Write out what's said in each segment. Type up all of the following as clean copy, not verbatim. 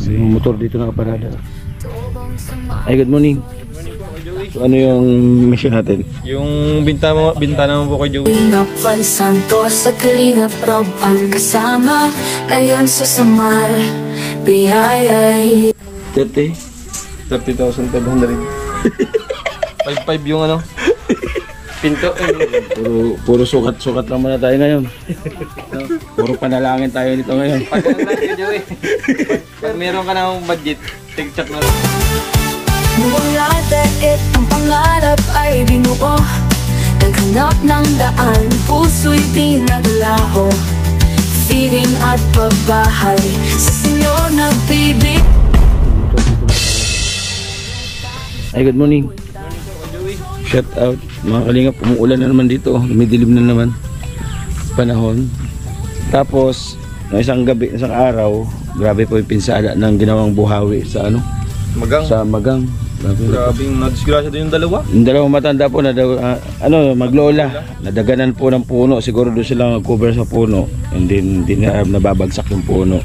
Yung motor dito nakaparada. Ay, good morning. So, ano yung mission natin? Yung bintana mo po kay Joey. Napal Santos sa Kalingap Rob ang kasama ngayon sa Samar BII 30,500. 5,500 yung ano pinto. Puro sukat-sukat lang muna tayo ngayon. Puro panalangin tayo nito ngayon. Pag meron ka ng budget, tig-chat na rin. mula dait ang pangarap ay binuo, naghanap ng daan, puso'y pinaglaho, feeling at pagbahay sa sinyo nagbibig. Ay, good morning. Shout out mga kalingap, umuulan na naman dito, lumidilim na naman panahon. Tapos isang araw, grabe po yung pinsala ng ginawang buhawi sa Magang. sa Magang. Grabe yung nadisgrasya din yung dalawa. Yung dalawang matanda po na maglola, nadaganan po ng puno, siguro doon sila nag-cover sa puno, hindi na nababagsak yung puno.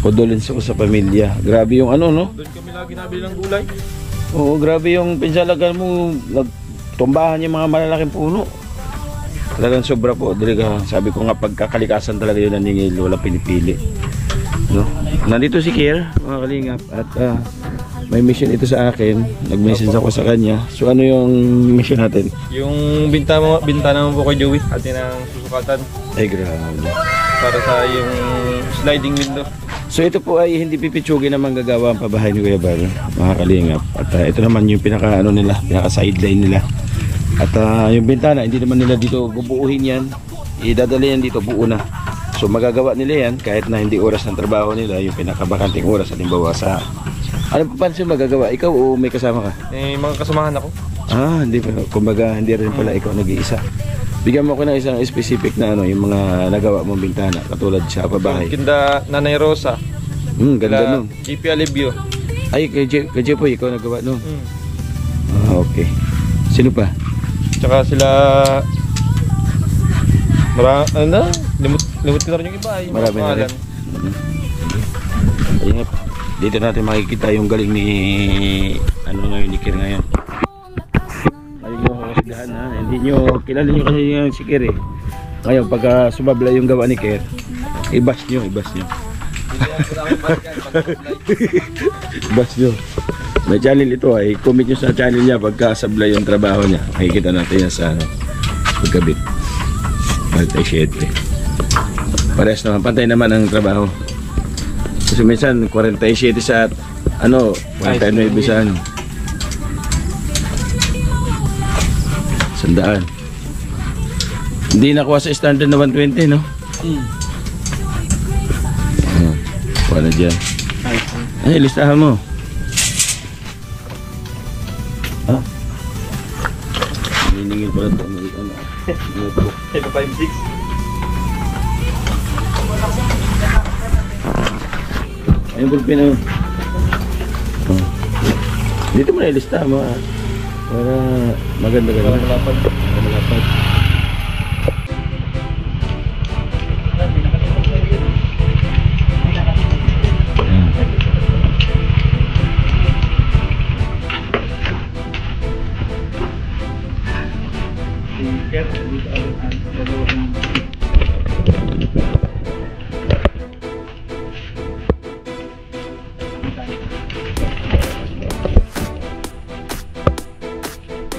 Condolence ko sa pamilya. Grabe yung no? Doon kami lagi nabili ng gulay. Oo, grabe yung pinsalagan mo, nagtumbahan yung mga malalaking puno. Talagang sobra po. Sabi ko nga, pagkakalikasan talaga yun naningil, wala pinipili. No? Nandito si Kier, mga kalingap, at may mission ito sa akin. Nag-message ako sa kanya. So ano yung mission natin? Yung bintana mo po kay Joey, atin ang susukatan. Ay, grabe. Para sa yung sliding window. So ito po ay hindi pipitsugin na manggagawa ang pabahay ni Kuya Bar, mga kalingap. At ito naman yung pinaka sideline nila. At yung bintana, hindi naman nila dito bubuuhin yan. Idadala yan dito, buo na. So magagawa nila yan kahit na hindi oras ng trabaho nila, yung pinakabakanting oras, halimbawa sa ano pa paano magagawa? Ikaw o may kasama ka? Mga kasamahan ako. Hindi pa. Kumbaga hindi rin pala ikaw nag-iisa. Bigyan mo ko ng isang specific na yung mga nagawa mong bintana katulad sa pabahay. Kinda Nanay Rosa. Ganda nun. GP Alibio. Ay, kay Jepoy, ikaw nagawa nun. Okay. Sino pa? Tsaka sila limot ko na rin yung iba. Marami na rin. Ayun, dito natin makikita yung galing ni ni Kier ngayon. Ayun yung kasidahan ha. Hindi nyo, kilala nyo kasi yung si Kier eh. Ngayon pagka sumabla yung gawa ni Kier, ibas nyo. Ibas nyo. May channel ito ay comment nyo sa channel niya pagka sablay yung trabaho niya. Makikita natin yan sa pagkabit. 47. Parehas naman, pantay naman ang trabaho. Kasi minsan 47 sa 49 sa sandaan. Hindi nakuha sa standard na 120, no? Kuha na dyan. Ay, listahan mo. Hiningin pala ito. 556. Ayun, bulpin na. Dito mo na ilista mo. Para maganda ka naman. Malapad.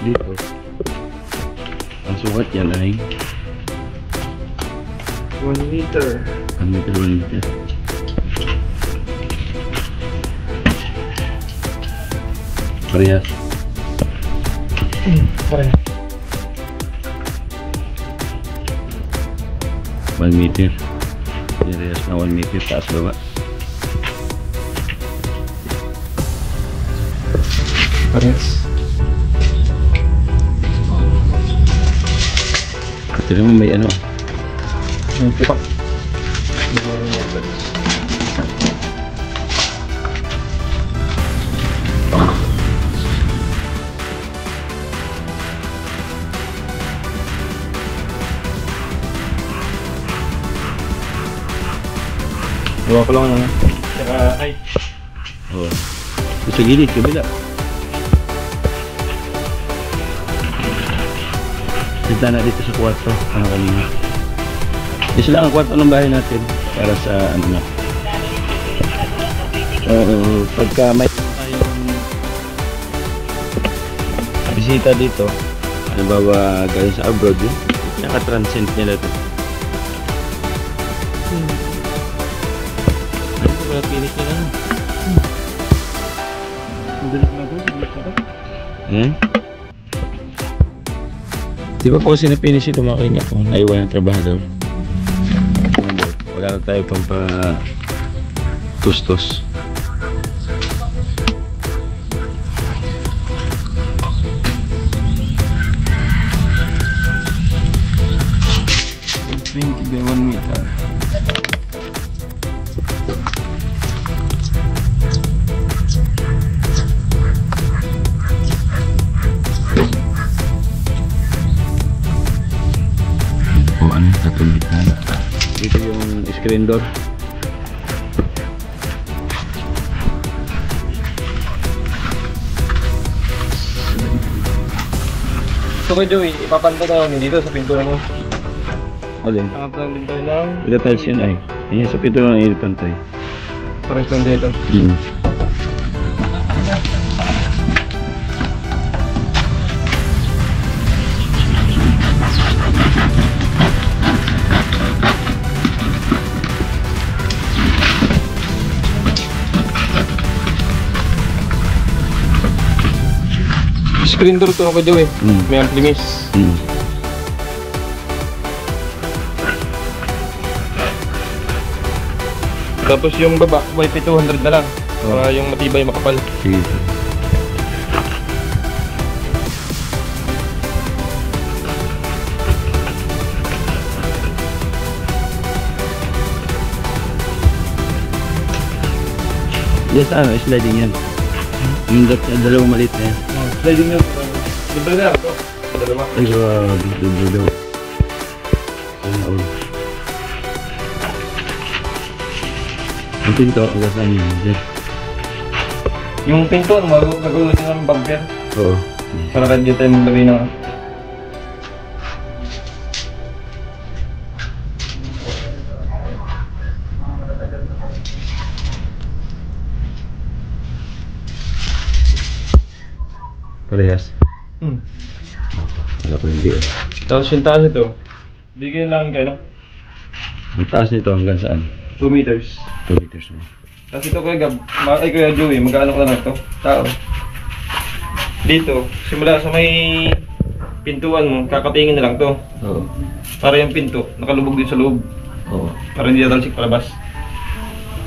Dito ang sukat yan ay 1 meter. 1 meter. Parehas. Parehas. 1 meter. Parehas na 1 meter taas baba. Parehas. Ito naman may May pipak. Gawa ko lang Saka Ay. Oh. Sa gilid, kabila. Punta na dito sa kwarto, mga kalinga. Isa lang ang kwarto ng bahay natin para sa ano na. Pagka may bisita dito, halimbawa galing sa abroad, naka-transcend nila ito. Ano ito ba pinis nila? Di ba po kasi na-finish ito mga kalinga ko? Naiwan ng trabahador. Wala na tayo pang tustos. By 1 meter. Ano, katulitan. Dito yung screen door. So kay Joey, ipapanta namin dito sa pintuan mo. Alin? Ang pintuan lang. Ito tiles yun ay. Yan sa pito lang ilipantay. Parang stand dito. Screen door to kay Joey. May amplimis. Tapos yung baba, may 200 na lang. Para yung matibay makapal. Sige. Yes, ano, sliding yan. Yung dalawang maliit na yan. Sliding yun. Libre na ito. Dalawa. Ay, grabe. Libre daw. Ayun. Ang pinto, ang gasaan yun. Yes. Yung pinto, gagawin natin ng bumper. Oo. Para kahit dito tayo maglagay ng... Parehas. Wala ko hindi. Tapos yung taas ito, bigyan lang kayo, no? Ang taas nito hanggang saan? 2 meters. 2 meters na. Tapos ito Kuya Joey, mag-ano ko lang ito, tao. Dito, simula sa may pintuan mo, kakatingin na lang to. Oo. Para yung pinto, nakalubog din sa loob. Oo. Para hindi natalsik palabas.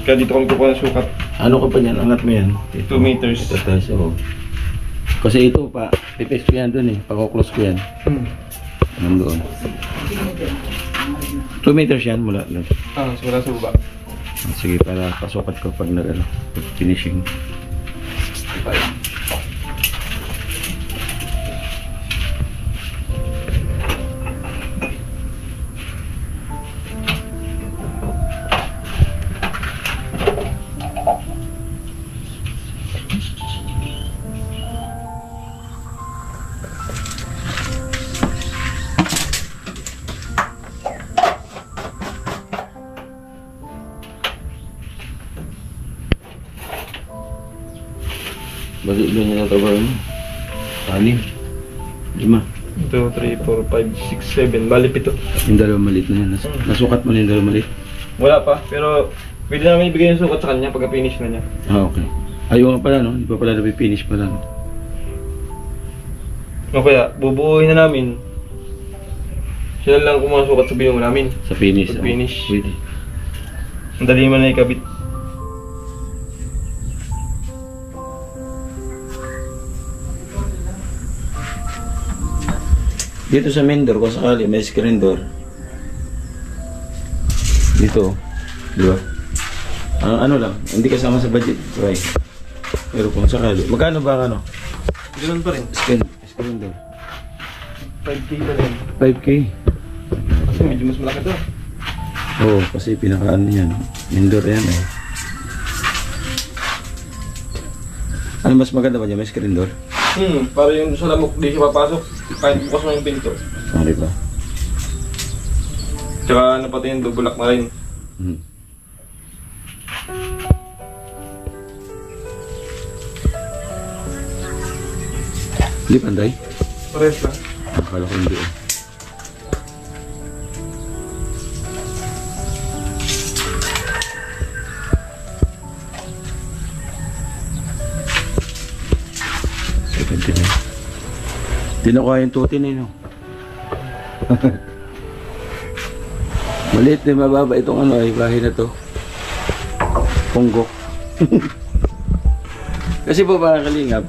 Kaya dito kami kukuha ng sukat. Ano ka pa yan? Angat mo yan? 2 meters. Ito taas, oo. Kasi ito pa, pipis ko yan dun eh. Pag-close ko yan. Nandoon. 2 meters yan mula doon. Simula sa baba. Sige, para pasukat ko pag finishing. Balik doon niya na tabaran mo. 6, 5. 2, 3, 4, 5, 6, 7. Bali 7. Yung dalawang maliit na yan. Nasukat mo na yung dalawang maliit? Wala pa, pero pwede namin ibigay yung sukat sa kanya pagka finish na niya. Ah, okay. Ayaw nga pala, no? Hindi pa pala na-finish pala, no? O kaya, bubuuhin na namin. Siya lang kung mga sukat sabihin mo namin. Sa finish. Pag finish. Pwede. Ang dali man na ikabit. Dito sa main door, kung sakali, may screen door. Dito, di ba? Ano lang, hindi kasama sa budget, right? Pero kung sakali, magkano ba ang ano? Ganoon pa rin. Screen door. 5K pa rin. 5K. Kasi medyo mas malaki to. Oo, kasi pinaka-ano yan. Main door yan eh. Ano mas maganda ba dyan? May screen door? Para yung sa lamok, di siya papasok. Kahit bukas mo yung pinto. Sorry ba? Tsaka ano pati yung double lock na rin. Hindi panday? Pares lang. Akala ko hindi eh. Hindi na kaya yung tutin eh, no? Maliit na mababa itong ano ay bahay na to. Punggok. Kasi po mga kalingap,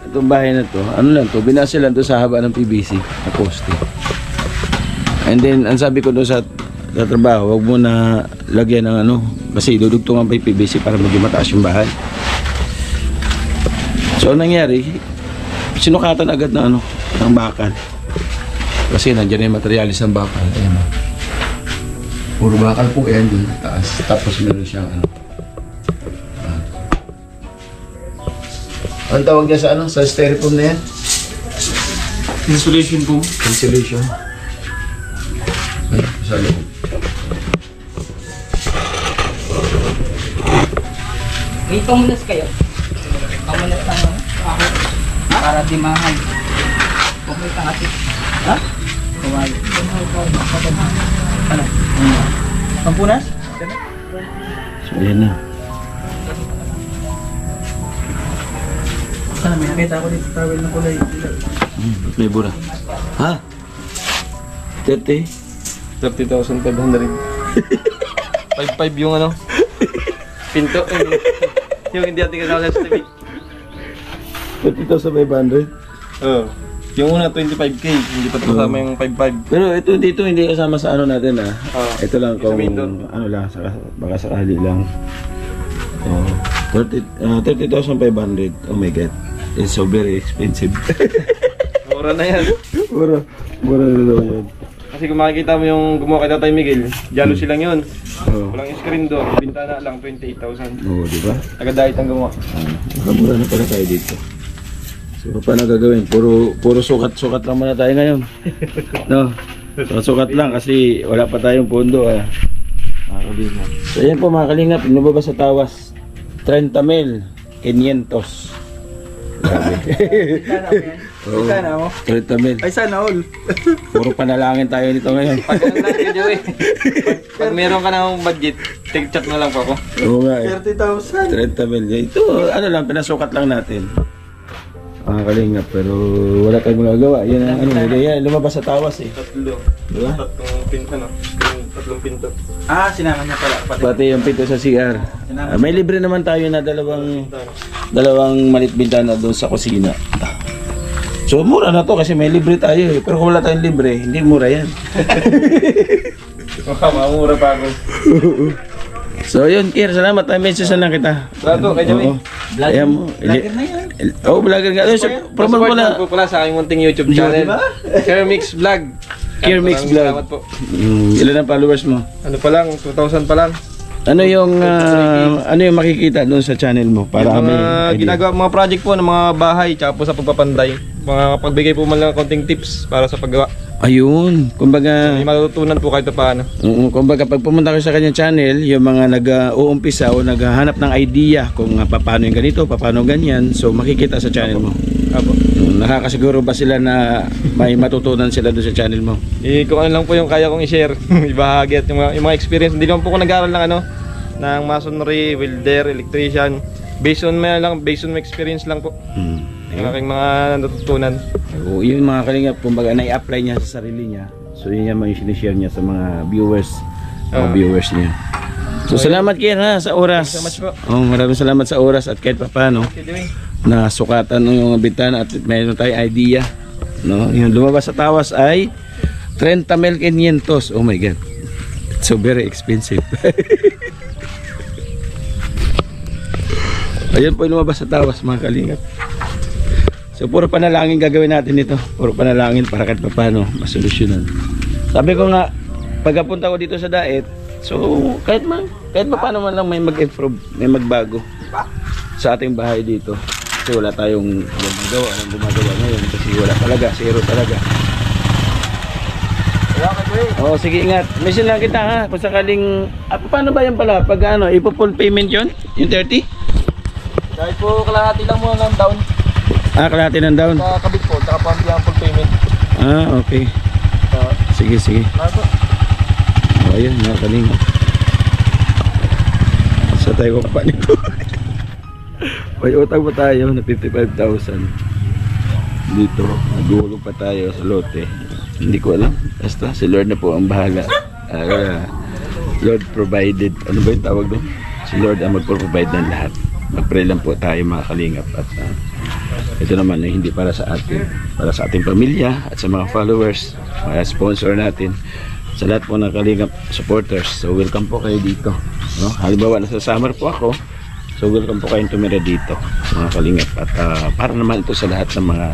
itong bahay na to, ano lang to, binasa lang to sa haba ng PVC na poste. And then, ang sabi ko doon sa trabaho, huwag mo na lagyan ng ano, kasi dudugtungan pa yung PVC para maging mataas yung bahay. So, anong nangyari, sinukatan agad na ano, ng bakal. Kasi nandiyan na yung materialis ng bakal. Ayan o. Puro bakal po yan dun. Taas. Tapos meron siyang ano. Ang tawag niya sa ano? Sa styrofoam na yan? Insulation po. Insulation. Ay, sa loob. May pamunas kayo. Pamunas ng ano? Para di mahal. Okay ka kasi. Ha? Kawal. Ano? Pampunas? So, ayan na. Sana may nakita ko dito towel na kulay. May bura. Ha? 30? 30,500. 5,500 yung ano. Pinto. Yung hindi ating kasama sa TV. 30,500? Oo. Yung una 25k, hindi pa kasama yung 5,500. Pero ito dito hindi kasama sa ano natin ah. Ito lang Yung kung sa main door. ano lang, baka sakali lang. Oh, 30,500. Oh my god. It's so very expensive. Mura na yan. Mura na daw yan. Kasi kung makikita mo yung gumawa kay Tatay Miguel, jealousy lang yun. Oh. Walang screen door, bintana lang 28,000. Oo, di ba? Taga-diet ang gumawa. Mura na pala tayo dito. So, paano gagawin? Puro sukat-sukat lang muna tayo ngayon. No? Sukat lang kasi wala pa tayong pondo ah. Mga kalingap. So, ayan po mga kalingap. Inubaba sa tawas. 30 mil. 500. Grabe. Oo, Sana mo? 30 mil. Ay sana all. Puro panalangin tayo nito ngayon. Pag ano lang kayo eh. Pag meron ka ng budget, take chat na lang po ako. Oo nga eh. 30,000. 30 mil. Ito, ano lang, pinasukat lang natin. Mga kalingap, pero wala tayong magagawa. Yan ang ano, yan, lumabas sa tawas eh. Tatlo. Diba? Tatlong pinto, no? Tatlong pinto. Ah, sinama niya pala. Pati yung pinto sa CR. May libre naman tayo na dalawang malit bintana doon sa kusina. So mura na to kasi may libre tayo eh. Pero kung wala tayong libre, hindi mura yan. Mamura pa ako. So yun, Kier, salamat. Message na lang kita. Plato, kay Jamie. Ayan mo. Vlogger na yan. Oh, vlogger nga. Promote mo na. Po pala sa aking munting YouTube channel. Share Mix Vlog. Kier Mix Maraming Vlog. salamat po. Ilan ang followers mo? Ano pa lang, 2,000 pa lang. Ano yung makikita doon sa channel mo para Yung may mga idea? ginagawa, mga project po ng mga bahay, tsaka po sa pagpapanday. Mga pagbigay po man lang konting tips para sa paggawa. Ayun, kumbaga, May matutunan po kahit pa paano. kumbaga pag pumunta ka sa kanyang channel, yung mga nag-uumpisa o naghahanap ng idea kung paano yung ganito, paano ganyan, so makikita sa channel mo. Apo. Nakakasiguro ba sila na may matutunan sila doon sa channel mo? Kung ano lang po yung kaya kong i-share, ibahagi at yung mga experience. Hindi naman po ako nag-aaral ng ano, ng masonry, welder, electrician. Based on my experience lang po. Yung aking mga natutunan. O, yung mga kalingap, kumbaga na-i-apply niya sa sarili niya. So yun yung sinishare niya sa mga viewers, niya. So salamat Kier ha sa oras. Thank you so much po. Oh, maraming salamat sa oras at kahit paano na sukatan yung bintana at mayroon tayong idea. No, yung lumabas sa tawas ay 30,500. Oh my god. It's so very expensive. Ayun po yung lumabas sa tawas mga kalingap. So puro panalangin gagawin natin ito. Puro panalangin para kahit paano masolusyonan. Sabi ko nga, pagkapunta ko dito sa Daet, so kahit paano man lang may mag-improve, may magbago sa ating bahay dito. kasi wala tayong gumagawa ngayon kasi wala talaga, zero talaga. Oo, sige, ingat. Mission lang kita ha, kung sakaling paano ba yan pala? Pag ano, ipo-full payment yun? Yung 30? Dahil po kalahati lang muna ng down. Kalahati ng down? Sa kabit po, tsaka pambilang full payment. Okay. Sige. Ayun, nakalinga. Sa tayo pa nito. May utang pa tayo na 55,000 dito. Nagulog pa tayo sa lote. Hindi ko alam. Basta si Lord na po ang bahala. Lord provided. Ano ba yung tawag doon? Si Lord ang magpro-provide ng lahat. Mag-pray lang po tayo mga kalingap. At ito naman ay hindi para sa atin. Para sa ating pamilya at sa mga followers, mga sponsor natin. Sa lahat po ng kalingap supporters. So welcome po kayo dito. No? Halimbawa nasa summer po ako. So welcome po kayong tumira dito mga kalingap. At para naman ito sa lahat ng mga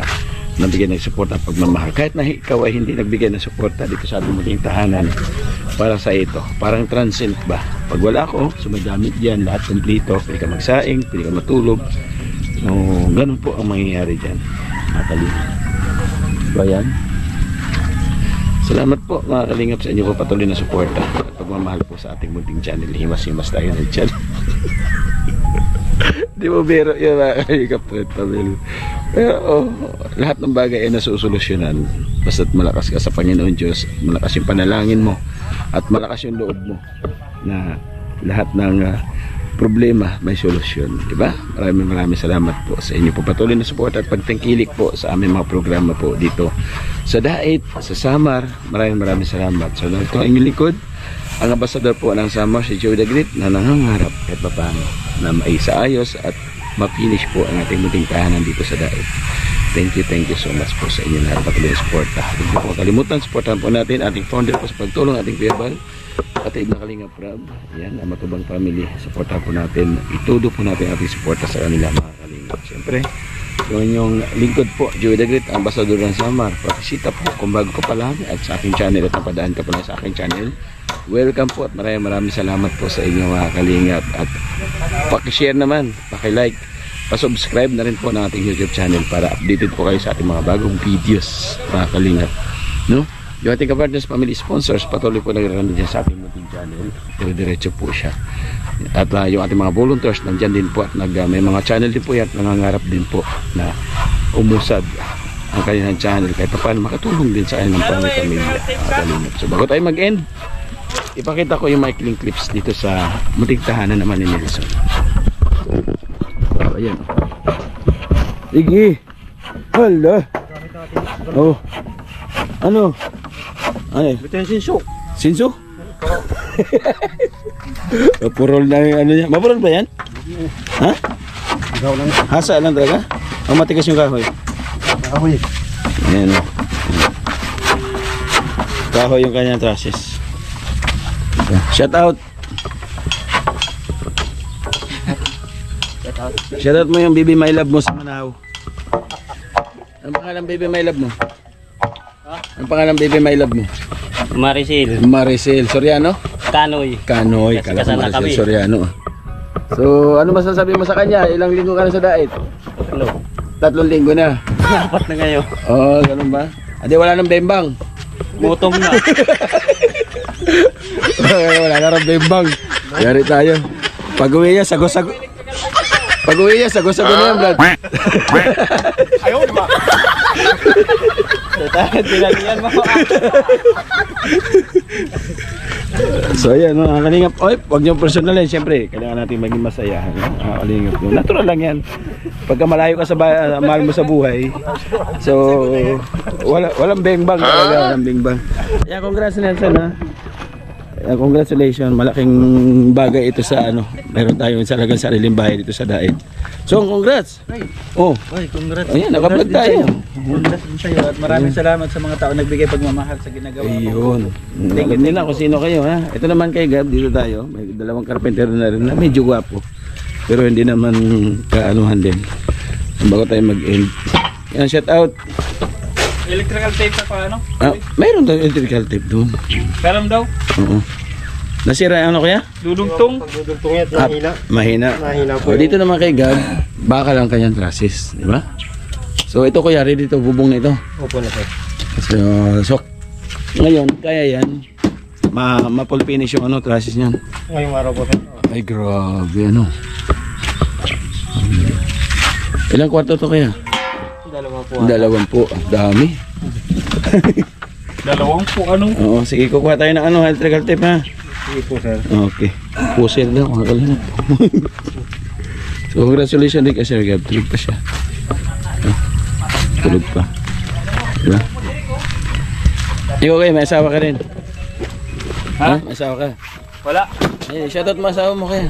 nabigyan ng suporta at pagmamahal. Kahit na ikaw ay hindi nagbigay ng suporta dito sa ating muling tahanan, para sa ito, parang transient ba? Pag wala ako, sumagamit dyan, lahat kumplito, pwede ka magsaing, pwede ka matulog. So, ganun po ang mangyayari dyan, mga kalingap. So, ayan. Salamat po mga kalingap sa inyo po patuloy na suporta at pagmamahal po sa ating munting channel. Himas-himas tayo na dyan. Di mo biro yun mga kalingap. Pero lahat ng bagay ay nasusolusyonan. Basta't malakas ka sa Panginoon Diyos, malakas yung panalangin mo at malakas yung loob mo na lahat ng problema may solusyon, di ba? Maraming salamat po sa inyo po patuloy na suporta at pagtangkilik po sa aming mga programa po dito sa Dait, sa Samar. Maraming salamat. So ito ang inyong likod, ang ambasador po ng Samar, si Joey the Great, na nangangarap kahit paano na maisaayos at ma-finish po ang ating munting tahanan dito sa Dait. Thank you so much po sa inyo lahat patuloy na suporta. Huwag niyo po kalimutan, suportahan po natin ating founder po sa pagtulong, ating Kuya Bal, Kataib na Kalingap Rab. Ayan, ang Matubang Family. Suportahan po natin, itudo po natin ating suporta sa kanila mga Kalingap. Siyempre, yung inyong lingkod po, Joey the Great, ambasador ng Samar. Pakisita po kung bago ka pa lang at sa aking channel at napadaan ka pa lang sa aking channel. Welcome po at maraming salamat po sa inyo mga Kalingap. At pakishare naman, pakilike, pasubscribe na rin po ng ating YouTube channel para updated po kayo sa ating mga bagong videos mga Kalingap, no? Yung ating kapartners, family sponsors, patuloy po nagre-run dyan sa ating munting channel. Diretso po siya. At yung ating mga volunteers nandyan din po at may mga channel din po yan, nangangarap din po na umusad ang kanilang channel kahit pa paano makatulong din sa kanilang pamilya. So bago tayo mag-end, ipakita ko yung maikling clips dito sa munting tahanan naman ni Nelson. Ayan. Sige. Hala. Oh. Ano? Ay. Ito yung sinso. Sinso? Mapurol na yung ano niya. Mapurol ba yan? Ha? Hasa lang talaga? O matigas yung kahoy? Kahoy. Ayan o. Kahoy yung kanyang trusses. Shout out. Shoutout mo yung baby my love mo sa Manahaw. Anong pangalan baby my love mo? Anong pangalan baby my love mo? Maricel Soriano? Kanoy. Kala ko Maricel Soriano. So ano masasabi mo sa kanya? Ilang linggo ka na sa Dait? 3 linggo na. 4 na ngayon. Oo, ganun ba? Adi wala nang bembang. Gutom na. Wala na rin bembang. Yari tayo. Pag-uwi niya, sago-sago. Pag-uwi niya, sago-sago na yan, Brad. Ayaw naman. Dinalian mo. So ayan, mga kalingap. Oy, wag niyo personalin, siyempre. Kailangan natin maging masaya. Mga kalingap. Natural lang yan. Pagka malayo ka sa mahal mo sa buhay. So, walang beng-bang talaga. Walang beng-bang. Ayan, congrats Nelson ha. Congratulations, malaking bagay ito sa ano. Meron tayong talagang sariling bahay dito sa Dait. So, congrats. Oh. Ay, congrats. Ayan, nakablog tayo. Congrats din sa'yo at maraming salamat sa mga tao nagbigay pagmamahal sa ginagawa mo. Ayun. Alam nila kung sino kayo ha. Ito naman kay Gab, dito tayo. May dalawang karpentero na rin na medyo gwapo. Pero hindi naman kaanuhan din. Bago tayo mag-end. Yan, shout out. Electrical tape sa paano? Mayroon daw electrical tape doon. Meron daw? Oo. Nasira yung ano kaya? Dudugtong. Pagdudugtong yan, Ah, mahina. Mahina po O, dito naman kay Gab, baka lang kanyang trusses, di ba? So ito kuya, ready dito, bubong na ito. Opo na po. So ngayon, kaya yan, ma-full finish yung ano, trusses niyan. Ngayong araw po sir. Ay, grabe, ano. Ilang kwarto to kaya? Dalawa po. Dalawang po, ang dami. Dalawang po anong? Oo, sige, kukuha tayo ng ano, electrical tape ha. Sige po sir. Okay. Puser daw, mga kalingap. So, congratulations din kay Sir Gab. Tulog pa siya. Ah, tulog pa. Diba? Ikaw kayo, may asawa ka rin. Ha? May asawa ka? Wala. Ay, shoutout mo asawa mo kaya.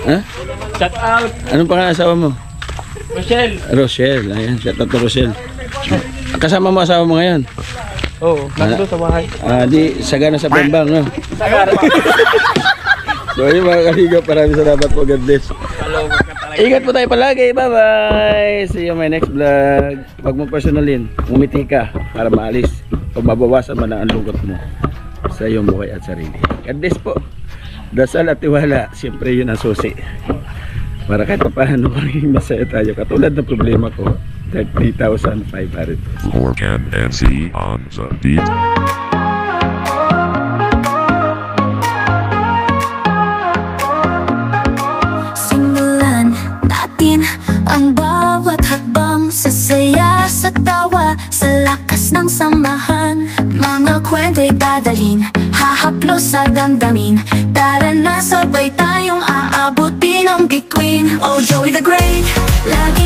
Ha? Shout out. Anong pangalan asawa mo? Rochelle. Rochelle. Ayan, shoutout to Rochelle. Kasama mo asawa mo ngayon? Oo, nandun sa bahay. Di, sagana sa Bembang, no? Sagara pa. So yun mga kaliga, maraming salamat po. God bless. Ingat po tayo palagi. Bye-bye. See you on my next vlog. Pag mo personalin, umiti ka para maalis o mabawasan man ang lungkot mo sa iyong buhay at sarili. God bless po. Dasal at tiwala, siyempre yun ang susi. Para kahit paano maging masaya tayo. Katulad ng problema ko, 30,500. Morgan and C on the beat. Simulan natin ang bawat hakbang sa saya, sa tawa, sa lakas ng samahan. Mga kwento'y dadalhin, hahaplos sa damdamin. Tara na, sabay tayong aabutin ang bituin. Oh, Joey the Great, lagi